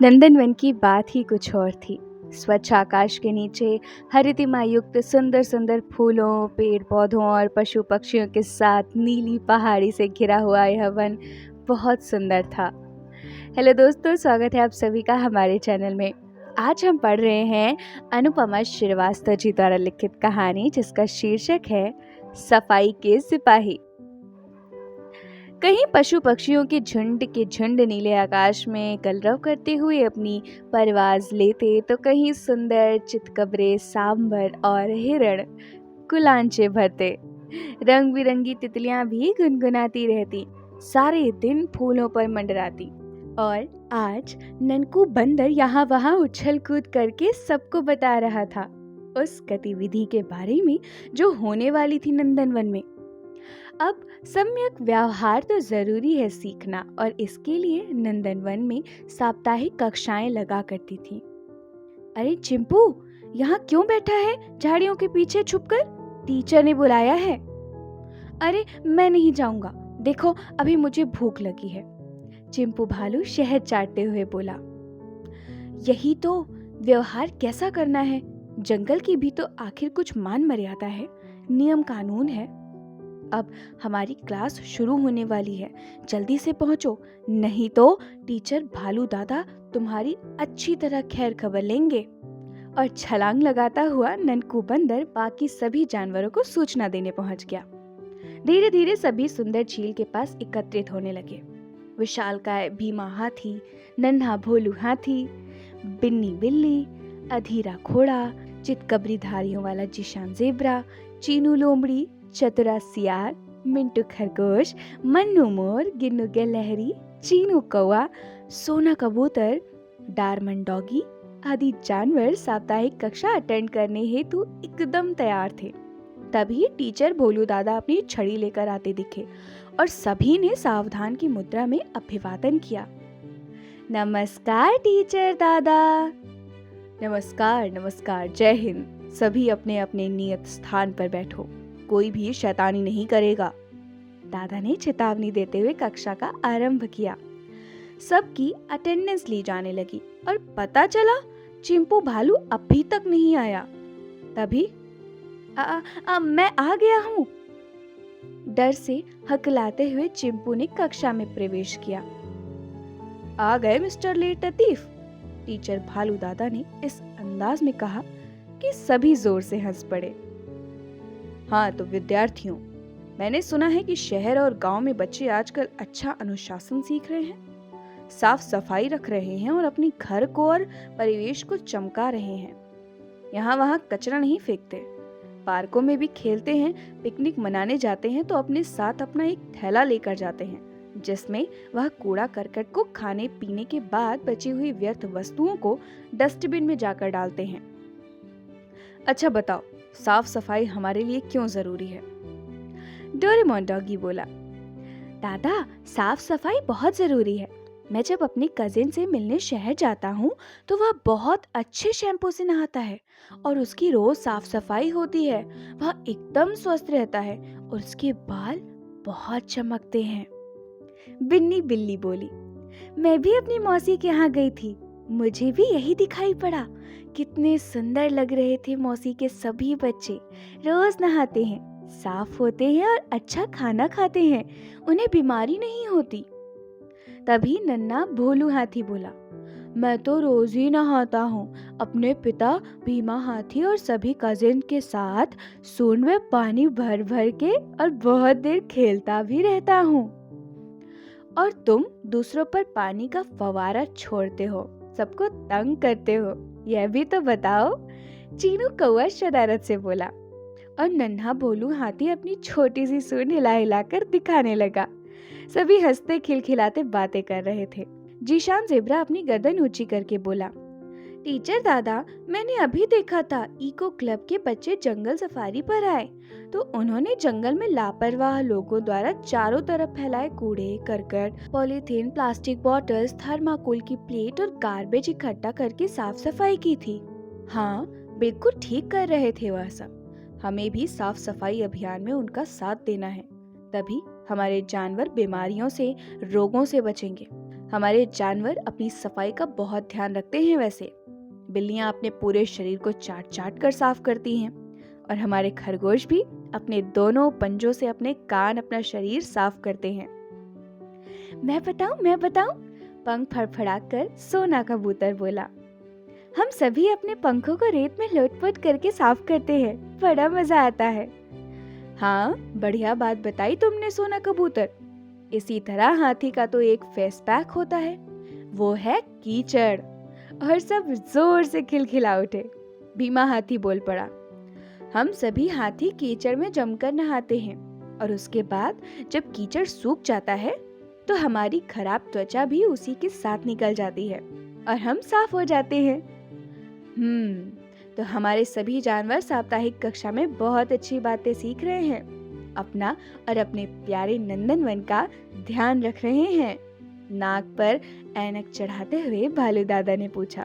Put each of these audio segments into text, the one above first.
नंदनवन की बात ही कुछ और थी। स्वच्छ आकाश के नीचे हरितिमा युक्त सुंदर सुंदर फूलों, पेड़ पौधों और पशु पक्षियों के साथ नीली पहाड़ी से घिरा हुआ यह वन बहुत सुंदर था। हेलो दोस्तों, स्वागत है आप सभी का हमारे चैनल में। आज हम पढ़ रहे हैं अनुपमा श्रीवास्तव जी द्वारा लिखित कहानी, जिसका शीर्षक है सफाई के सिपाही। कहीं पशु पक्षियों के झुंड नीले आकाश में कलरव करते हुए अपनी परवाज लेते, तो कहीं सुंदर चितकबरे, सांबर और हिरण कुलांचे भरते। रंग बिरंगी तितलियां भी गुनगुनाती रहती, सारे दिन फूलों पर मंडराती। और आज ननकू बंदर यहाँ वहाँ उछल कूद करके सबको बता रहा था उस गतिविधि के बारे में जो होने वाली थी नंदनवन में। अब सम्यक व्यवहार तो जरूरी है सीखना, और इसके लिए नंदनवन में साप्ताहिक कक्षाएं लगा करती थी। अरे चिंपू, यहाँ क्यों बैठा है झाड़ियों के पीछे छुपकर? टीचर ने बुलाया है। अरे मैं नहीं जाऊंगा, देखो अभी मुझे भूख लगी है, चिंपू भालू शहद चाटते हुए बोला। यही तो व्यवहार कैसा करना है, जंगल की भी तो आखिर कुछ मान मर्यादा है, नियम कानून है। अब हमारी क्लास शुरू होने वाली है, जल्दी से पहुंचो, नहीं तो टीचर भालू दादा तुम्हारी अच्छी तरह खैर खबर लेंगे। और छलांग लगाता हुआ ननकू बंदर बाकी सभी जानवरों को सूचना देने पहुंच गया। धीरे धीरे सभी सुंदर झील के पास एकत्रित होने लगे। विशालकाय भीमा हाथी, नन्हा भोलू हाथी, बिन्नी बिल्ली, अधीरा घोड़ा, चितकबरी धारियों वाला जिशान जेब्रा, चीनू लोमड़ी, चतुरा सियार, मिंटू खरगोश, मन्नू मोर, गिन्नू गिलहरी, चीनू कौआ, सोना कबूतर, डारमन डॉगी आदि जानवर साप्ताहिक कक्षा अटेंड करने हेतु एकदम तैयार थे। तभी टीचर भोलू दादा अपनी छड़ी लेकर आते दिखे और सभी ने सावधान की मुद्रा में अभिवादन किया। नमस्कार टीचर दादा। नमस्कार नमस्कार, जय हिंद। सभी अपने अपने नियत स्थान पर बैठो, कोई भी शैतानी नहीं करेगा, दादा ने चेतावनी देते हुए कक्षा का आरंभ किया। सबकी अटेंडेंस ली जाने लगी और पता चला चिंपू भालू अभी तक नहीं आया। तभी मैं आ गया हूँ, डर से हकलाते हुए चिंपू ने कक्षा में प्रवेश किया। आ गए मिस्टर लेट लतीफ, टीचर भालू दादा ने इस अंदाज में कहा कि सभी जोर से हंस पड़े। हाँ तो विद्यार्थियों, मैंने सुना है कि शहर और गांव में बच्चे आजकल अच्छा अनुशासन सीख रहे हैं, साफ सफाई रख रहे हैं और अपने घर को और परिवेश को चमका रहे हैं। यहाँ वहाँ कचरा नहीं फेंकते, पार्कों में भी खेलते हैं, पिकनिक मनाने जाते हैं तो अपने साथ अपना एक थैला लेकर जाते हैं, जिसमें वह कूड़ा करकट को खाने पीने के बाद बची हुई व्यर्थ वस्तुओं को डस्टबिन में जाकर डालते हैं। अच्छा बताओ, साफ सफाई हमारे लिए क्यों जरूरी है? डोरेमोन डॉगी बोला। दादा, साफ सफाई बहुत जरूरी है। मैं जब अपनी कजिन से मिलने शहर जाता हूँ तो वह बहुत अच्छे शैम्पू से नहाता है और उसकी रोज साफ सफाई होती है। वह एकदम स्वस्थ रहता है और उसके बाल बहुत चमकते हैं। बिन्नी बिल्ली बोली। मैं भी अपनी मौसी के यहाँ गई थी, मुझे भी यही दिखाई पड़ा। कितने सुंदर लग रहे थे मौसी के सभी बच्चे, रोज नहाते हैं, साफ होते हैं और अच्छा खाना खाते हैं, उन्हें बीमारी नहीं होती। तभी नन्हा भोलू हाथी बोला। मैं तो रोज ही नहाता हूँ, अपने पिता भीमा हाथी और सभी कजिन के साथ सूंड में पानी भर भर के और बहुत देर खेलता भी रहता हूँ। और तुम दूसरों पर पानी का फवारा छोड़ते हो, सबको तंग करते हो, यह भी तो बताओ, चीनू कौआ शरारत से बोला। और नन्हा भोलू हाथी अपनी छोटी सी सूंड हिला हिलाकर दिखाने लगा। सभी हंसते खिलखिलाते बातें कर रहे थे। जीशान जेब्रा अपनी गर्दन ऊंची करके बोला। टीचर दादा, मैंने अभी देखा था इको क्लब के बच्चे जंगल सफारी पर आए, तो उन्होंने जंगल में लापरवाह लोगों द्वारा चारों तरफ फैलाए कूड़े करकट, पॉलीथीन, प्लास्टिक बॉटल्स, थर्माकोल की प्लेट और गार्बेज इकट्ठा करके साफ सफाई की थी। हाँ, बिल्कुल ठीक कर रहे थे वह सब। हमें भी साफ सफाई अभियान में उनका साथ देना है, तभी हमारे जानवर बीमारियों से, रोगों से बचेंगे। हमारे जानवर अपनी सफाई का बहुत ध्यान रखते हैं वैसे। बिल्लियां अपने पूरे शरीर को चाट चाट कर साफ करती हैं और हमारे खरगोश भी अपने दोनों पंजों से अपने कान, अपना शरीर साफ करते हैं। मैं बताऊं, पंख फड़फड़ाकर सोना कबूतर बोला। हम सभी अपने पंखों को रेत में लोट-पोट करके साफ करते हैं, बड़ा मजा आता है। हाँ, बढ़िया बात बताई तुमने सोना कबूतर। इसी तरह हाथी का तो एक फेस पैक होता है, वो है कीचड़। और सब जोर से खिलखिला उठे। भीमा हाथी बोल पड़ा, हम सभी हाथी कीचड़ में जमकर नहाते हैं और उसके बाद जब कीचड़ सूख जाता है तो हमारी खराब त्वचा भी उसी के साथ निकल जाती है और हम साफ हो जाते हैं। तो हमारे सभी जानवर साप्ताहिक कक्षा में बहुत अच्छी बातें सीख रहे हैं, अपना और अपने प्यारे नंदनवन का ध्यान रख रहे हैं। नाक पर ऐनक चढ़ाते हुए भालू दादा ने पूछा,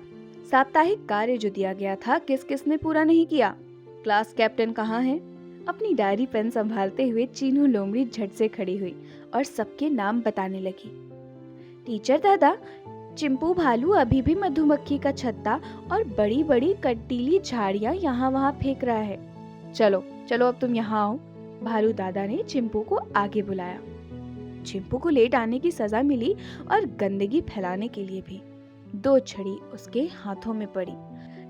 साप्ताहिक कार्य जो दिया गया था किस किस ने पूरा नहीं किया? क्लास कैप्टन कहाँ है? अपनी डायरी पेन संभालते हुए चीनू लोमड़ी झट से खड़ी हुई और सबके नाम बताने लगी। टीचर दादा, चिंपू भालू अभी भी मधुमक्खी का छत्ता और बड़ी बड़ी कटीली झाड़ियाँ यहाँ वहाँ फेंक रहा है। चलो चलो अब तुम यहाँ आओ। भालू दादा ने चिंपू को आगे बुलाया। चिंपू को लेट आने की सजा मिली और गंदगी फैलाने के लिए भी। 2 छड़ी उसके हाथों में पड़ी।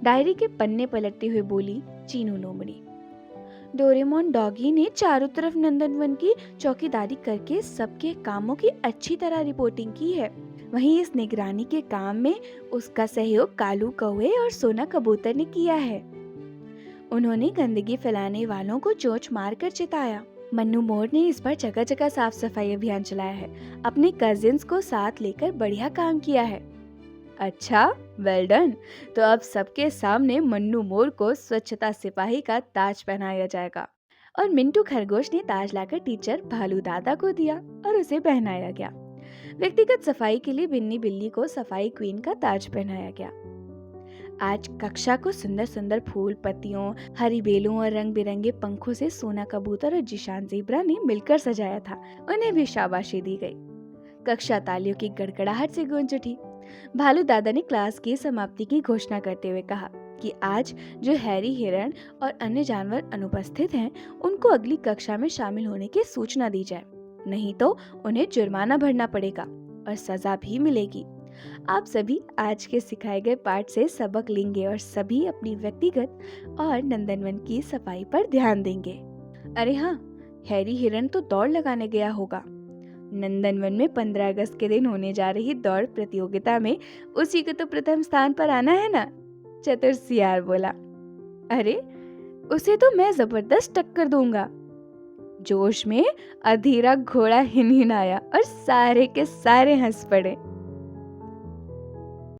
डायरी के पन्ने पलटते हुए बोली चीनू लोमड़ी। डोरेमोन डॉगी ने चारों तरफ नंदनवन की चौकीदारी करके सबके कामों की अच्छी तरह रिपोर्टिंग की है। वहीं इस निगरानी के काम में उसका सहयोग कालू कौवे और सोना कबूतर ने किया है। उन्होंने गंदगी फैलाने वालों को चोंच मारकर चिताया। मन्नू मोर ने इस बार जगह जगह साफ सफाई अभियान चलाया है। अपने कजिन्स को साथ लेकर बढ़िया काम किया है। अच्छा, वेल डन। तो अब सबके सामने मन्नू मोर को स्वच्छता सिपाही का ताज पहनाया जाएगा और मिंटू खरगोश ने ताज लाकर टीचर भालू दादा को दिया और उसे पहनाया गया। व्यक्तिगत सफाई के लिए बिन्नी बिल्ली को सफाई क्वीन का ताज पहनाया गया। आज कक्षा को सुंदर सुंदर फूल पत्तियों, हरी बेलों और रंग बिरंगे पंखों से सोना कबूतर और जिशान ज़ेब्रा ने मिलकर सजाया था। उन्हें भी शाबाशी दी गई। कक्षा तालियों की गड़गड़ाहट से गूंज उठी। भालू दादा ने क्लास की समाप्ति की घोषणा करते हुए कहा कि आज जो हैरी, हिरण और अन्य जानवर अनुपस्थित हैं, उनको अगली कक्षा में शामिल होने की सूचना दी जाए, नहीं तो उन्हें जुर्माना भरना पड़ेगा और सजा भी मिलेगी। आप सभी आज के सिखाए गए पाठ से सबक लेंगे और सभी अपनी व्यक्तिगत और नंदनवन की सफाई पर ध्यान देंगे। अरे हाँ, हैरी हिरण तो दौड़ लगाने गया होगा। नंदनवन में 15 अगस्त के दिन होने जा रही दौड़ प्रतियोगिता में उसी को तो प्रथम स्थान पर आना है ना? चतुर सियार बोला। अरे, उसे तो मैं जबरदस्त टक्कर दूंगा। जोश में अधीरा घोड़ा हिनहिनाया और सारे के सारे हंस पड़े।